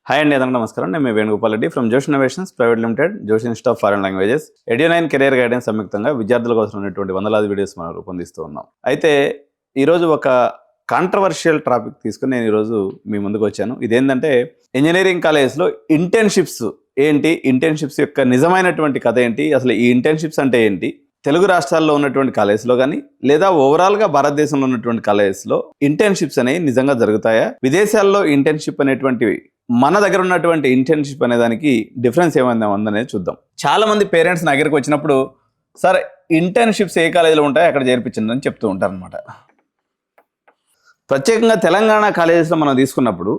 Hi అండి, అందరికీ నమస్కారం. నేను మీ Venugopal Reddy from Josh innovations private limited, Josh institute of foreign languages, Edu nine career guidance సంయుక్తంగా విద్యార్థుల కోసం ఉన్నటువంటి వందలాది వీడియోస్ మనం రూపొందిస్తూ ఉన్నాం. అయితే ఈరోజు ఒక కాంట్రవర్షియల్ టాపిక్ తీసుకుని నేను ఈరోజు మీ ముందుకు వచ్చాను. ఇదేంటంటే ఇంజనీరింగ్ కాలేజెస్లో ఇంటర్న్షిప్స్ ఏంటి, ఇంటర్న్షిప్స్ యొక్క నిజమైనటువంటి కథ ఏంటి, అసలు ఈ ఇంటర్న్షిప్స్ అంటే ఏంటి, తెలుగు రాష్ట్రాల్లో ఉన్నటువంటి కాలేజెస్లో కానీ లేదా ఓవరాల్గా భారతదేశంలో ఉన్నటువంటి కాలేజెస్లో ఇంటర్న్షిప్స్ అనేవి నిజంగా జరుగుతాయా, విదేశాల్లో ఇంటర్న్షిప్ అనేటువంటివి మన దగ్గర ఉన్నటువంటి ఇంటర్న్షిప్ అనే దానికి డిఫరెన్స్ ఏమైనా ఉందనేది చూద్దాం. చాలా మంది పేరెంట్స్ నా దగ్గరికి వచ్చినప్పుడు సార్ ఇంటర్న్షిప్స్ ఏ కాలేజీలో ఉంటాయో అక్కడ చేర్పించండి అని చెప్తూ ఉంటారు అనమాట. ప్రత్యేకంగా తెలంగాణ కాలేజెస్లో మనం తీసుకున్నప్పుడు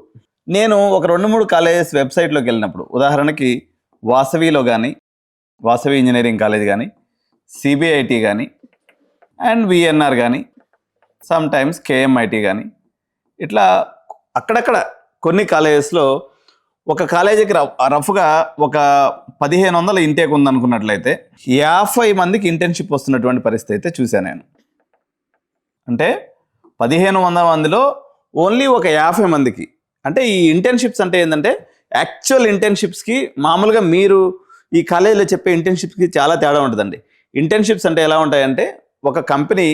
నేను ఒక 2-3 కాలేజెస్ వెబ్సైట్లోకి వెళ్ళినప్పుడు, ఉదాహరణకి వాసవిలో కానీ, వాసవి ఇంజనీరింగ్ కాలేజ్ కానీ, సిబిఐటి కానీ అండ్ విఎన్ఆర్ కానీ, సమ్ టైమ్స్ కేఎంఐటి కానీ, ఇట్లా అక్కడక్కడ కొన్ని కాలేజెస్లో ఒక కాలేజీకి రఫ్గా ఒక 1500 ఇంటేక్ ఉందనుకున్నట్లయితే 50 మందికి ఇంటర్న్షిప్ వస్తున్నటువంటి పరిస్థితి అయితే చూశాను నేను. అంటే 1500 మందిలో ఓన్లీ ఒక 50 మందికి. అంటే ఈ ఇంటర్న్షిప్స్ అంటే ఏంటంటే యాక్చువల్ ఇంటర్న్షిప్స్కి మామూలుగా మీరు ఈ కాలేజీలో చెప్పే ఇంటర్న్షిప్స్కి చాలా తేడా ఉంటుందండి. ఇంటర్న్షిప్స్ అంటే ఎలా ఉంటాయంటే ఒక కంపెనీ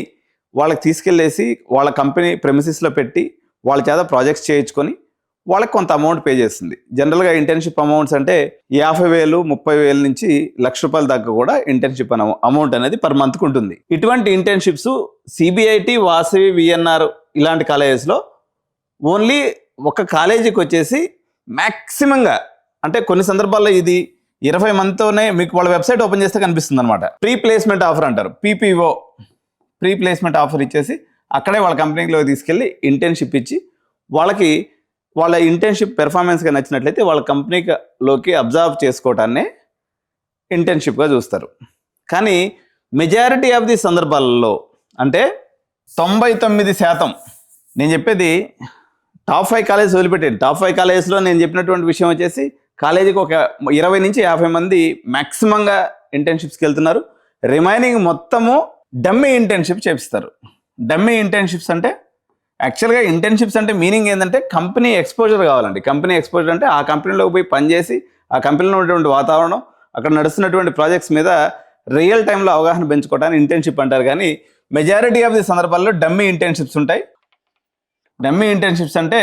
వాళ్ళకి తీసుకెళ్ళేసి వాళ్ళ కంపెనీ ప్రెమిసెస్లో పెట్టి వాళ్ళ చేత ప్రాజెక్ట్స్ చేయించుకొని వాళ్ళకి కొంత అమౌంట్ పే చేస్తుంది. జనరల్గా ఇంటర్న్షిప్ అమౌంట్స్ అంటే 50,000, 30,000 నుంచి ₹1,00,000 దాకా కూడా ఇంటర్న్షిప్ అమౌంట్ అనేది పర్ మంత్కి ఉంటుంది. ఇటువంటి ఇంటర్న్షిప్స్ సిబిఐటి, వాసవి, విఎన్ఆర్ ఇలాంటి కాలేజెస్లో ఓన్లీ ఒక కాలేజీకి వచ్చేసి మ్యాక్సిమంగా, అంటే కొన్ని సందర్భాల్లో ఇది 20 మందితోనే మీకు వాళ్ళ వెబ్సైట్ ఓపెన్ చేస్తే కనిపిస్తుంది అనమాట. ప్రీ ప్లేస్మెంట్ ఆఫర్ అంటారు, పీపీఓ, ప్రీ ప్లేస్మెంట్ ఆఫర్ ఇచ్చేసి అక్కడే వాళ్ళ కంపెనీలో తీసుకెళ్ళి ఇంటర్న్షిప్ ఇచ్చి వాళ్ళకి వాళ్ళ ఇంటర్న్షిప్ పెర్ఫార్మెన్స్గా నచ్చినట్లయితే వాళ్ళ కంపెనీలోకి అబ్జర్వ్ చేసుకోవటాన్నే ఇంటర్న్షిప్గా చూస్తారు. కానీ మెజారిటీ ఆఫ్ ది సందర్భాలలో, అంటే 99%, నేను చెప్పేది టాప్ 5 కాలేజెస్ వదిలిపెట్టండి. టాప్ 5 కాలేజెస్లో నేను చెప్పినటువంటి విషయం వచ్చేసి కాలేజీకి ఒక 20 నుంచి 50 మంది మ్యాక్సిమంగా ఇంటర్న్షిప్స్కి వెళ్తున్నారు. రిమైనింగ్ మొత్తము డమ్మీ ఇంటర్న్షిప్ చేపిస్తారు. డమ్మీ ఇంటర్న్షిప్స్ అంటే యాక్చువల్గా ఇంటర్న్షిప్స్ అంటే మీనింగ్ ఏంటంటే కంపెనీ ఎక్స్పోజర్ కావాలండి. కంపెనీ ఎక్స్పోజర్ అంటే ఆ కంపెనీలోకి పోయి పనిచేసి ఆ కంపెనీలో ఉన్నటువంటి వాతావరణం, అక్కడ నడుస్తున్నటువంటి ప్రాజెక్ట్స్ మీద రియల్ టైంలో అవగాహన పెంచుకోవడానికి ఇంటర్న్షిప్ అంటారు. కానీ మెజారిటీ ఆఫ్ ది సందర్భాల్లో డమ్మీ ఇంటర్న్షిప్స్ ఉంటాయి. డమ్మీ ఇంటర్న్షిప్స్ అంటే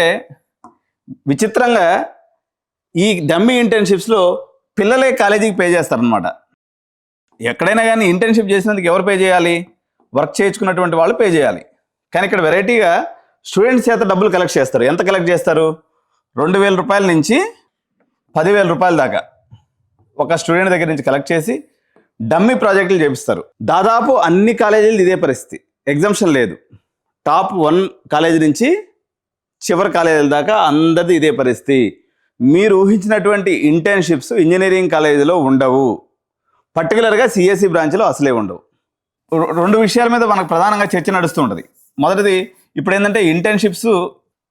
విచిత్రంగా ఈ డమ్మీ ఇంటర్న్షిప్స్లో పిల్లలే కాలేజీకి పే చేస్తారనమాట. ఎక్కడైనా కానీ ఇంటర్న్షిప్ చేసినందుకు ఎవరు పే చేయాలి? వర్క్ చేయించుకున్నటువంటి వాళ్ళు పే చేయాలి. కానీ ఇక్కడ వెరైటీగా స్టూడెంట్స్ చేత డబ్బులు కలెక్ట్ చేస్తారు. ఎంత కలెక్ట్ చేస్తారు? ₹2,000 నుంచి ₹10,000 దాకా ఒక స్టూడెంట్ దగ్గర నుంచి కలెక్ట్ చేసి డమ్మీ ప్రాజెక్టులు చేపిస్తారు. దాదాపు అన్ని కాలేజీలు ఇదే పరిస్థితి, ఎగ్జామ్షన్ లేదు. టాప్ 1 కాలేజీ నుంచి చివరి కాలేజీల దాకా అందరిది ఇదే పరిస్థితి. మీరు ఊహించినటువంటి ఇంటర్న్షిప్స్ ఇంజనీరింగ్ కాలేజీలో ఉండవు. పర్టికులర్గా సిఎస్సి బ్రాంచ్లో అసలే ఉండవు. 2 విషయాల మీద మనకు ప్రధానంగా చర్చ నడుస్తూ ఉంటుంది. మొదటిది ఇప్పుడు ఏంటంటే ఇంటర్న్షిప్స్.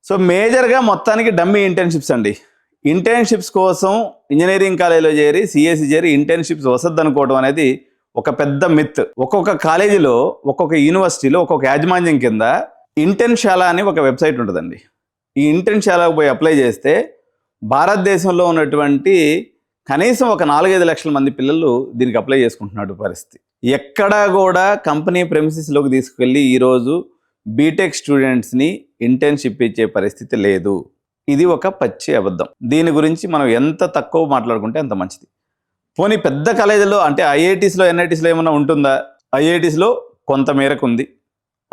సో మేజర్గా మొత్తానికి డమ్మీ ఇంటర్న్షిప్స్ అండి. ఇంటర్న్షిప్స్ కోసం ఇంజనీరింగ్ కాలేజీలో చేరి సిఎస్సి చేరి ఇంటర్న్షిప్స్ వసద్దు అనుకోవడం అనేది ఒక పెద్ద మిత్. ఒక్కొక్క కాలేజీలో, ఒక్కొక్క యూనివర్సిటీలో, ఒక్కొక్క యాజమాన్యం కింద ఇంటర్న్షాల అని ఒక వెబ్సైట్ ఉంటుందండి. ఈ ఇంటర్న్షాలకు పోయి అప్లై చేస్తే భారతదేశంలో ఉన్నటువంటి కనీసం ఒక 4-5 లక్షల మంది పిల్లలు దీనికి అప్లై చేసుకుంటున్నట్టు పరిస్థితి. ఎక్కడా కూడా కంపెనీ ప్రెమిసెస్లోకి తీసుకెళ్ళి ఈరోజు బీటెక్ స్టూడెంట్స్ని ఇంటర్న్షిప్ ఇచ్చే పరిస్థితి లేదు. ఇది ఒక పచ్చి అబద్ధం. దీని గురించి మనం ఎంత తక్కువ మాట్లాడుకుంటే అంత మంచిది. పోనీ పెద్ద కాలేజీలో అంటే ఐఐటీస్లో, ఎన్ఐటీస్లో ఏమైనా ఉంటుందా? ఐఐటీస్లో కొంత మేరకు ఉంది.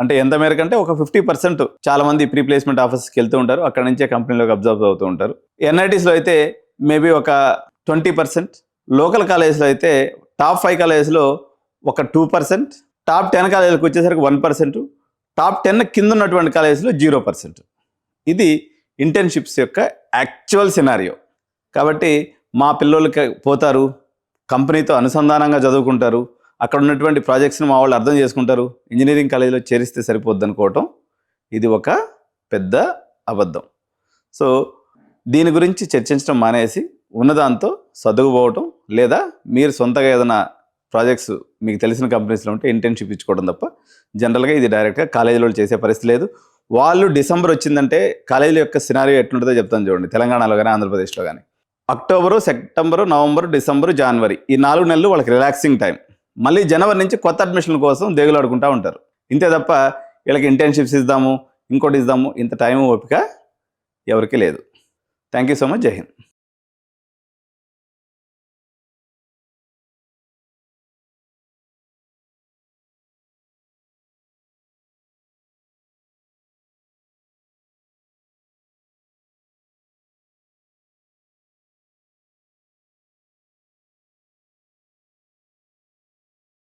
అంటే ఎంత మేరకు అంటే ఒక 50% చాలామంది ప్రీ ప్లేస్మెంట్ ఆఫీస్కి వెళ్తూ ఉంటారు, అక్కడ నుంచే కంపెనీలోకి అబ్జర్వ్ అవుతూ ఉంటారు. ఎన్ఐటీస్లో అయితే మేబీ ఒక 20%, లోకల్ కాలేజెస్లో అయితే టాప్ 5 కాలేజెస్లో ఒక 2%, టాప్ 10 కాలేజీలకు వచ్చేసరికి 1%, టాప్ 10 కింద ఉన్నటువంటి కాలేజెస్లో 0%. ఇది ఇంటర్న్షిప్స్ యొక్క యాక్చువల్ సినారియో. కాబట్టి మా పిల్లలకి పోతారు, కంపెనీతో అనుసంధానంగా చదువుకుంటారు, అక్కడ ఉన్నటువంటి ప్రాజెక్ట్స్ని మా వాళ్ళు అర్థం చేసుకుంటారు, ఇంజనీరింగ్ కాలేజీలో చేరిస్తే సరిపోద్ది అనుకోవటం ఇది ఒక పెద్ద అబద్ధం. సో దీని గురించి చర్చించడం మానేసి ఉన్నదాంతో చదువుకోవటం, లేదా మీరు సొంతగా ఏదైనా ప్రాజెక్ట్స్ మీకు తెలిసిన కంపెనీస్లో ఉంటే ఇంటర్న్షిప్ ఇచ్చుకోవడం తప్ప జనరల్గా ఇది డైరెక్ట్గా కాలేజీలో చేసే పరిస్థితి లేదు. వాళ్ళు డిసెంబర్ వచ్చిందంటే కాలేజీల యొక్క సినారియో ఎట్లుంటుందో చెప్తాను చూడండి. తెలంగాణలో కానీ ఆంధ్రప్రదేశ్లో కానీ అక్టోబరు, సెప్టెంబరు, నవంబరు, డిసెంబరు, జనవరి ఈ 4 నెలలు వాళ్ళకి రిలాక్సింగ్ టైం. మళ్ళీ జనవరి నుంచి కొత్త అడ్మిషన్ల కోసం దేగులాడుకుంటూ ఉంటారు. ఇంతే తప్ప వీళ్ళకి ఇంటర్న్షిప్స్ ఇద్దాము, ఇంకోటి ఇద్దాము, ఇంత టైం ఓపిక ఎవరికి లేదు. Thank you so much. జై హింద్.